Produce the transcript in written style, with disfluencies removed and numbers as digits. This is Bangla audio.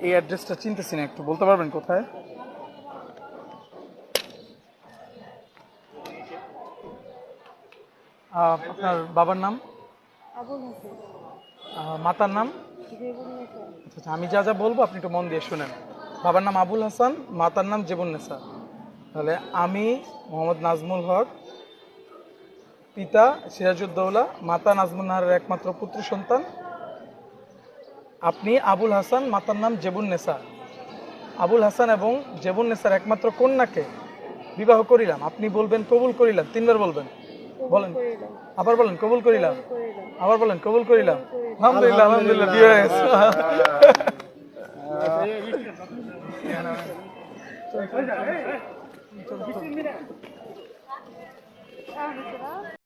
এই অ্যাড্রেসটা চিনতেছি না, একটু বলতে পারবেন কোথায়? আপনার বাবার নাম? আবুল হোসেন। মাতার নাম? জেবুন্নেসা। আচ্ছা, আমি যা যা বলবো আপনি একটু মন দিয়ে শুনেন। বাবার নাম আবুল হাসান, মাতার নাম জেবুন্নেসা। তাহলে আমি মোহাম্মদ নাজমুল হক, পিতা সিরাজউদ্দৌলা, মাতা নাজমুন নাহারের একমাত্র পুত্র সন্তান। আপনি আবুল হাসান, মাতার নাম জেবুন্নেসা। আবুল হাসান এবং জেবুন্নেসার একমাত্র কন্যাকে বিবাহ করিলাম। আপনি বলবেন কবুল করিলাম, 3বার বলবেন। বলেন, আবার বলেন কবুল করিলাম, আবার বলেন কবুল করিলাম। আলহামদুলিল্লাহ, আলহামদুলিল্লাহ, বিয়ে হয়ে গেছে।